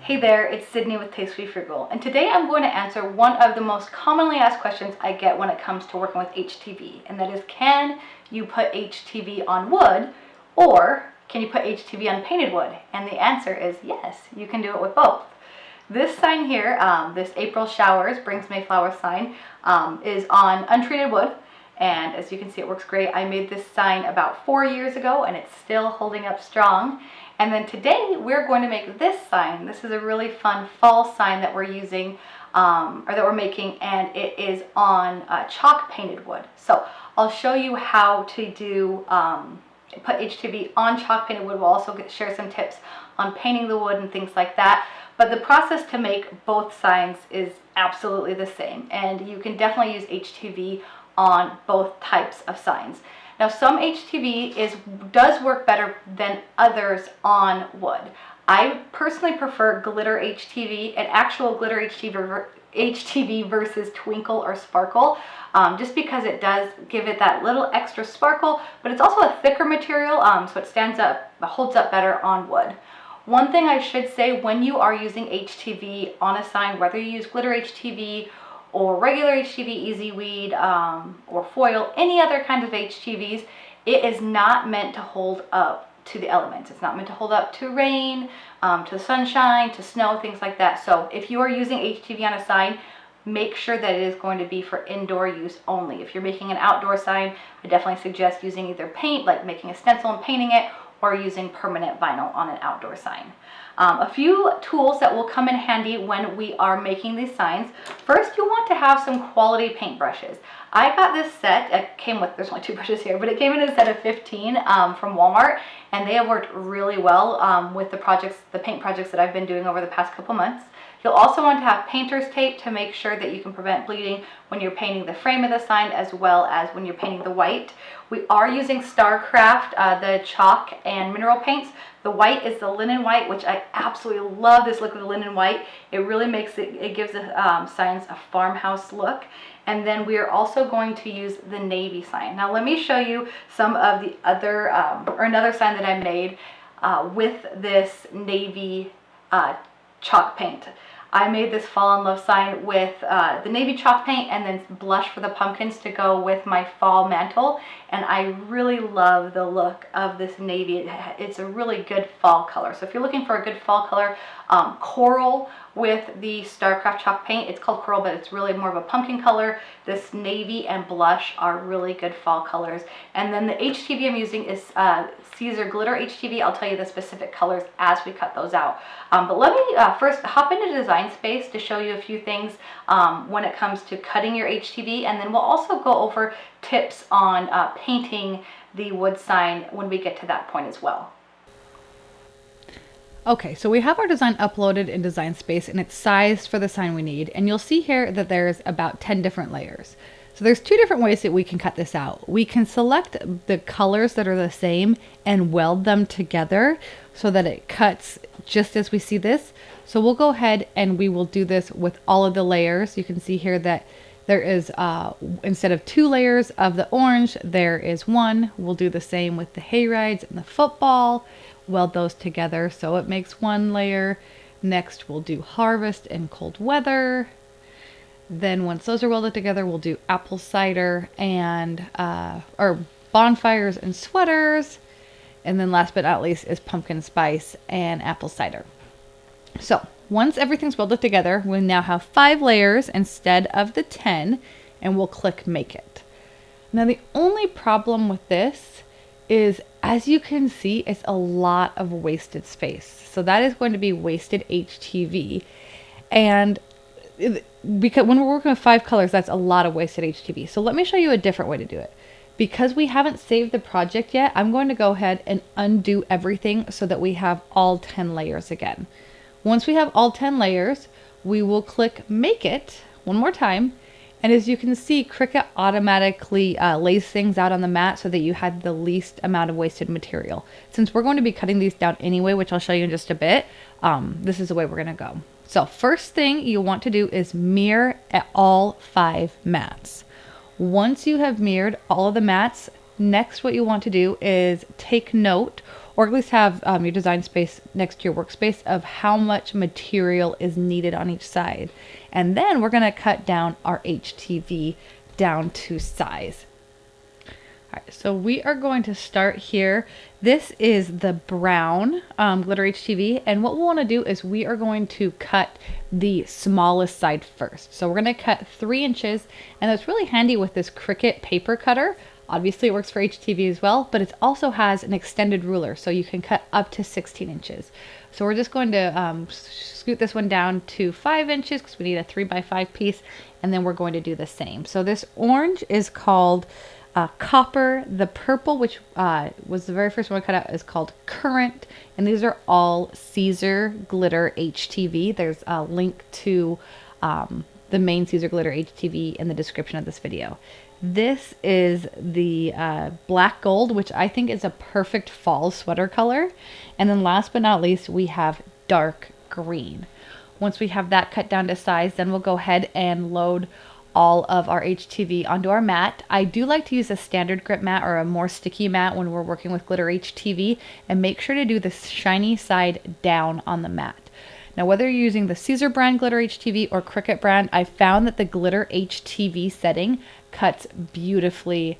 Hey there, it's Sydney with Tastefully Frugal, and today I'm going to answer one of the most commonly asked questions I get when it comes to working with HTV, and that is, can you put HTV on wood, or can you put HTV on painted wood? And the answer is yes, you can do it with both. This sign here, this April Showers Brings Mayflower sign, is on untreated wood, and as you can see, it works great. I made this sign about 4 years ago, and it's still holding up strong. And then today we're going to make this sign. This is a really fun fall sign that we're using, or that we're making, and it is on chalk painted wood. So I'll show you how to do put HTV on chalk painted wood. We'll also share some tips on painting the wood and things like that. But the process to make both signs is absolutely the same, and you can definitely use HTV on both types of signs. Now, some HTV does work better than others on wood. I personally prefer Glitter HTV, an actual Glitter HTV versus twinkle or sparkle, just because it does give it that little extra sparkle, but it's also a thicker material, so it holds up better on wood. One thing I should say, when you are using HTV on a sign, whether you use Glitter HTV or regular HTV, Easy Weed, or foil, any other kinds of HTVs, it is not meant to hold up to the elements. It's not meant to hold up to rain, to sunshine, to snow, things like that. So if you are using HTV on a sign, make sure that it is going to be for indoor use only. If you're making an outdoor sign, I definitely suggest using either paint, like making a stencil and painting it, or using permanent vinyl on an outdoor sign. A few tools that will come in handy when we are making these signs. First, you want to have some quality paint brushes. I got this set, there's only 2 brushes here, but it came in a set of 15 from Walmart, and they have worked really well with the paint projects that I've been doing over the past couple months. You'll also want to have painter's tape to make sure that you can prevent bleeding when you're painting the frame of the sign, as well as when you're painting the white. We are using Starcraft, the chalk and mineral paints. The white is the linen white, which I absolutely love this look of the linen white. It really it gives the signs a farmhouse look. And then we are also going to use the navy sign. Now let me show you some of the other, or another sign that I made with this navy chalk paint. I made this fall in love sign with the navy chalk paint and then blush for the pumpkins to go with my fall mantle, and I really love the look of this navy. It's a really good fall color. So if you're looking for a good fall color, coral with the Starcraft chalk paint, it's called coral, but it's really more of a pumpkin color. This navy and blush are really good fall colors. And then the HTV I'm using is Caesar Glitter HTV. I'll tell you the specific colors as we cut those out. But let me first hop into Design Space to show you a few things when it comes to cutting your HTV, and then we'll also go over tips on painting the wood sign when we get to that point as well. Okay, so we have our design uploaded in Design Space, and it's sized for the sign we need. And you'll see here that there's about 10 different layers. So there's 2 different ways that we can cut this out. We can select the colors that are the same and weld them together so that it cuts just as we see this. So we'll go ahead and we will do this with all of the layers. You can see here that there is, instead of 2 layers of the orange, there is 1. We'll do the same with the hay rides and the football. Weld those together so it makes 1 layer. Next we'll do harvest and cold weather. Then once those are welded together, we'll do apple cider and or bonfires and sweaters. And then last but not least is pumpkin spice and apple cider. So once everything's welded together, we now have 5 layers instead of the 10, and we'll click Make It. Now the only problem with this is, as you can see, it's a lot of wasted space. So that is going to be wasted HTV. And because when we're working with 5 colors, that's a lot of wasted HTV. So let me show you a different way to do it. Because we haven't saved the project yet, I'm going to go ahead and undo everything so that we have all 10 layers again. Once we have all 10 layers, we will click Make It one more time. And as you can see, Cricut automatically lays things out on the mat so that you have the least amount of wasted material. Since we're going to be cutting these down anyway, which I'll show you in just a bit, this is the way we're going to go. So first thing you want to do is mirror at all 5 mats. Once you have mirrored all of the mats, Next, what you want to do is take note, or at least have your design space next to your workspace, of how much material is needed on each side. And then we're going to cut down our HTV down to size. All right, so we are going to start here. This is the brown glitter HTV, and what we want to do is we are going to cut the smallest side first. So we're going to cut 3 inches, and that's really handy with this Cricut paper cutter. Obviously it works for HTV as well, but it also has an extended ruler, so you can cut up to 16 inches. So we're just going to scoot this one down to 5 inches because we need a 3x5 piece, and then we're going to do the same. So this orange is called Copper. The purple, which was the very first one I cut out, is called Current, and these are all Caesar Glitter HTV. There's a link to the main Caesar Glitter HTV in the description of this video. This is the black gold, which I think is a perfect fall sweater color. And then last but not least, we have dark green. Once we have that cut down to size, then we'll go ahead and load all of our HTV onto our mat. I do like to use a standard grip mat or a more sticky mat when we're working with Glitter HTV, and make sure to do the shiny side down on the mat. Now, whether you're using the Caesar brand Glitter HTV or Cricut brand, I found that the Glitter HTV setting cuts beautifully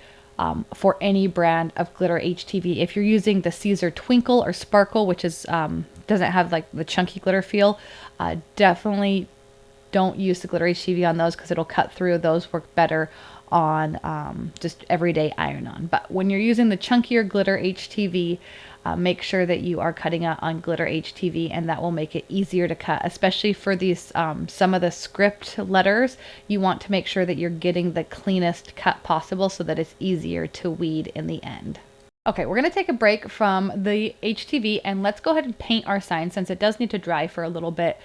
for any brand of Glitter HTV. If you're using the Caesar Twinkle or Sparkle, which is doesn't have like the chunky glitter feel, definitely don't use the Glitter HTV on those because it'll cut through. Those work better on just everyday iron-on. But when you're using the chunkier Glitter HTV, make sure that you are cutting out on Glitter HTV, and that will make it easier to cut, especially for these some of the script letters. You want to make sure that you're getting the cleanest cut possible so that it's easier to weed in the end. Okay, we're going to take a break from the HTV, and let's go ahead and paint our sign, since it does need to dry for a little bit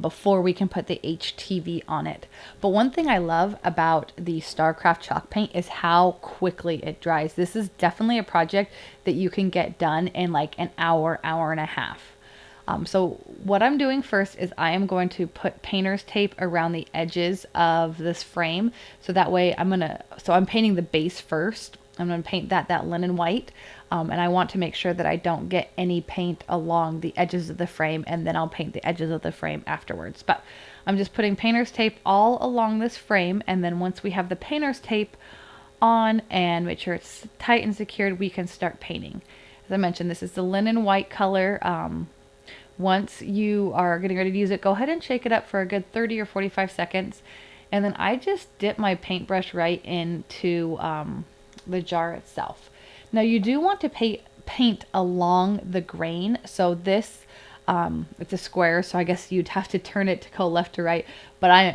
before we can put the HTV on it. But one thing I love about the StarCraft chalk paint is how quickly it dries. This is definitely a project that you can get done in like an hour, hour and a half. So what I'm doing first is I am going to put painter's tape around the edges of this frame. So that way I'm painting the base first. I'm going to paint that linen white, and I want to make sure that I don't get any paint along the edges of the frame, and then I'll paint the edges of the frame afterwards. But I'm just putting painter's tape all along this frame, and then once we have the painter's tape on and make sure it's tight and secured, we can start painting. As I mentioned, this is the linen white color. Once you are getting ready to use it, go ahead and shake it up for a good 30 or 45 seconds, and then I just dip my paintbrush right into the jar itself. Now you do want to paint along the grain. So this it's a square, so I guess you'd have to turn it to go left to right,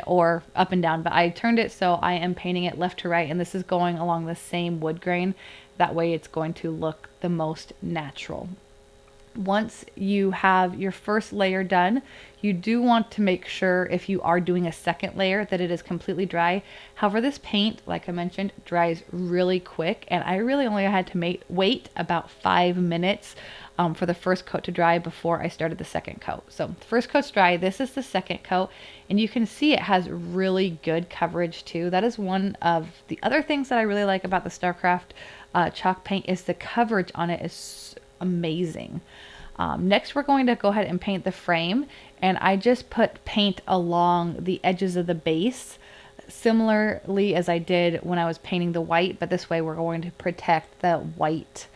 or up and down, but I turned it so I am painting it left to right, and this is going along the same wood grain. That way it's going to look the most natural. Once you have your first layer done, you do want to make sure, if you are doing a second layer, that it is completely dry. However, this paint, like I mentioned, dries really quick, and I really only had to wait about 5 minutes for the first coat to dry before I started the second coat. So the first coat's dry, this is the second coat, and you can see it has really good coverage too. That is one of the other things that I really like about the StarCraft chalk paint, is the coverage on it is amazing. Next, we're going to go ahead and paint the frame, and I just put paint along the edges of the base, similarly as I did when I was painting the white, but this way we're going to protect the white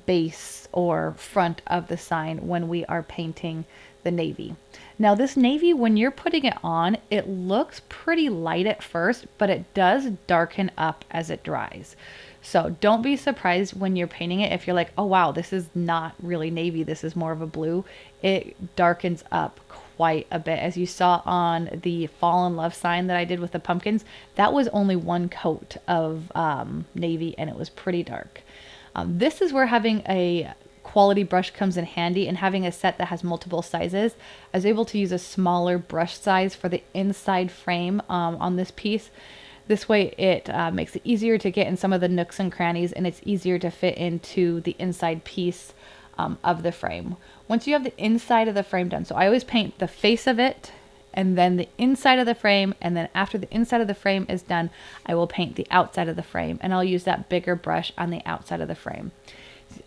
base or front of the sign when we are painting the navy. Now this navy, when you're putting it on, it looks pretty light at first, but it does darken up as it dries. So don't be surprised when you're painting it if you're like, oh wow, this is not really navy, this is more of a blue. It darkens up quite a bit. As you saw on the Fall in Love sign that I did with the pumpkins, that was only one coat of navy, and it was pretty dark. This is where having a quality brush comes in handy, and having a set that has multiple sizes. I was able to use a smaller brush size for the inside frame on this piece. This way it makes it easier to get in some of the nooks and crannies, and it's easier to fit into the inside piece of the frame. Once you have the inside of the frame done, so I always paint the face of it and then the inside of the frame, and then after the inside of the frame is done, I will paint the outside of the frame, and I'll use that bigger brush on the outside of the frame.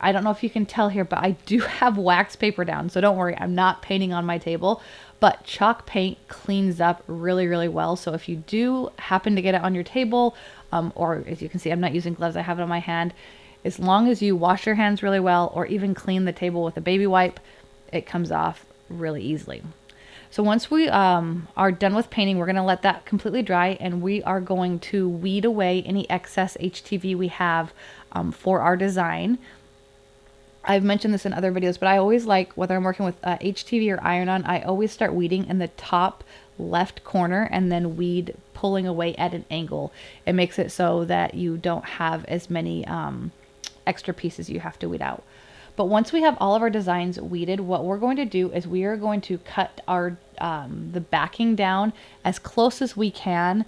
I don't know if you can tell here, but I do have wax paper down, so don't worry, I'm not painting on my table, but chalk paint cleans up really, really well. So if you do happen to get it on your table, or as you can see, I'm not using gloves, I have it on my hand. As long as you wash your hands really well, or even clean the table with a baby wipe, it comes off really easily. So once we are done with painting, we're going to let that completely dry, and we are going to weed away any excess HTV we have for our design. I've mentioned this in other videos, but I always like, whether I'm working with HTV or iron-on, I always start weeding in the top left corner and then weed pulling away at an angle. It makes it so that you don't have as many extra pieces you have to weed out. But once we have all of our designs weeded, what we're going to do is we are going to cut our the backing down as close as we can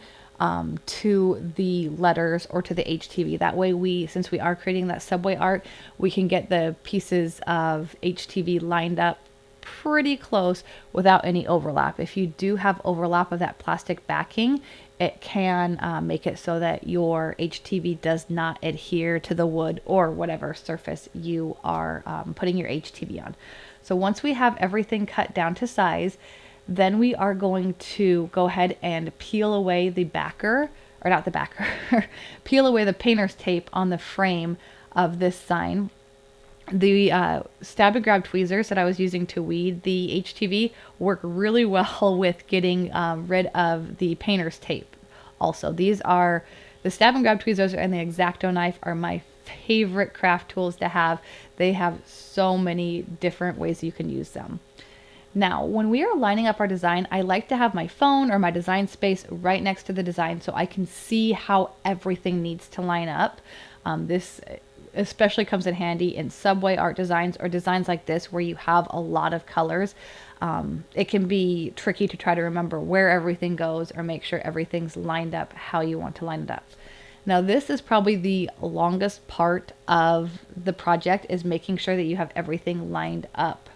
to the letters or to the HTV. That way since we are creating that subway art, we can get the pieces of HTV lined up pretty close without any overlap. If you do have overlap of that plastic backing, it can make it so that your HTV does not adhere to the wood or whatever surface you are putting your HTV on. So once we have everything cut down to size, then we are going to go ahead and peel away the backer, or not the backer, peel away the painter's tape on the frame of this sign. The stab and grab tweezers that I was using to weed the HTV work really well with getting rid of the painter's tape. Also, these are the stab and grab tweezers and the X-Acto knife are my favorite craft tools to have. They have so many different ways you can use them. Now, when we are lining up our design, I like to have my phone or my design space right next to the design so I can see how everything needs to line up. This especially comes in handy in subway art designs or designs like this where you have a lot of colors. It can be tricky to try to remember where everything goes or make sure everything's lined up how you want to line it up. Now, this is probably the longest part of the project, is making sure that you have everything lined up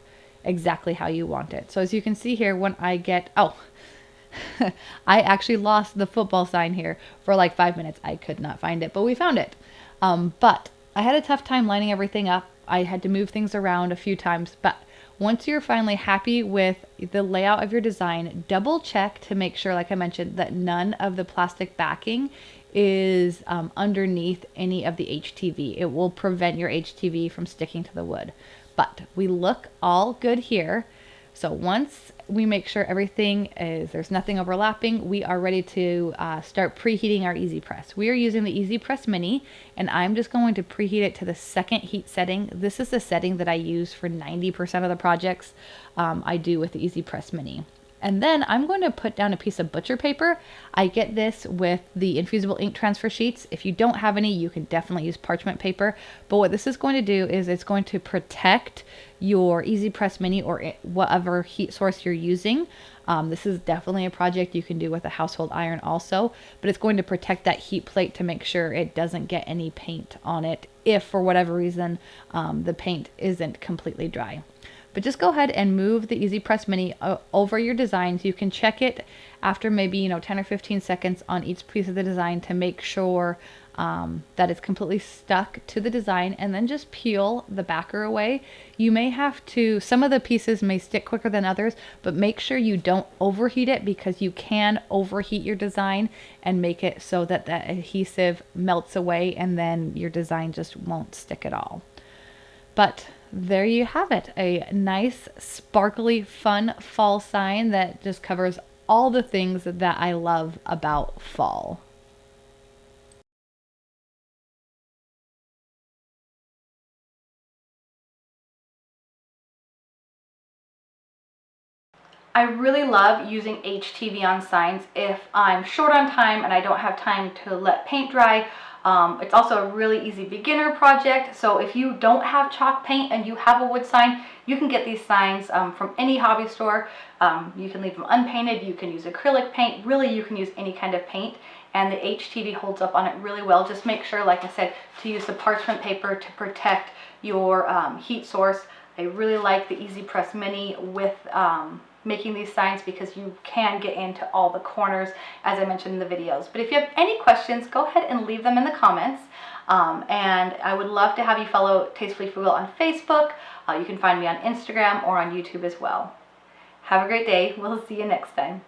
exactly how you want it. So as you can see here, when I get, I actually lost the football sign here for like 5 minutes. I could not find it, but we found it. But I had a tough time lining everything up. I had to move things around a few times, but once you're finally happy with the layout of your design, double check to make sure, like I mentioned, that none of the plastic backing is underneath any of the HTV. It will prevent your HTV from sticking to the wood. But we look all good here. So once we make sure everything is, there's nothing overlapping, we are ready to start preheating our Easy Press. We are using the Easy Press Mini, and I'm just going to preheat it to the second heat setting. This is the setting that I use for 90% of the projects I do with the Easy Press Mini. And then I'm going to put down a piece of butcher paper. I get this with the infusible ink transfer sheets. If you don't have any, you can definitely use parchment paper. But what this is going to do is it's going to protect your Easy Press Mini or whatever heat source you're using. This is definitely a project you can do with a household iron also, but it's going to protect that heat plate to make sure it doesn't get any paint on it if for whatever reason the paint isn't completely dry. But just go ahead and move the Easy Press Mini over your designs. You can check it after maybe 10 or 15 seconds on each piece of the design to make sure that it's completely stuck to the design, and then just peel the backer away. You may have to, some of the pieces may stick quicker than others, but make sure you don't overheat it, because you can overheat your design and make it so that that adhesive melts away and then your design just won't stick at all. But there you have it, a nice, sparkly, fun fall sign that just covers all the things that I love about fall. I really love using HTV on signs if I'm short on time and I don't have time to let paint dry. It's also a really easy beginner project, so if you don't have chalk paint and you have a wood sign, you can get these signs from any hobby store. You can leave them unpainted, you can use acrylic paint, really you can use any kind of paint, and the HTV holds up on it really well. Just make sure, like I said, to use the parchment paper to protect your heat source. I really like the Easy Press Mini with making these signs because you can get into all the corners, as I mentioned in the videos. But if you have any questions, go ahead and leave them in the comments. And I would love to have you follow Tastefully Frugal on Facebook. You can find me on Instagram or on YouTube as well. Have a great day. We'll see you next time.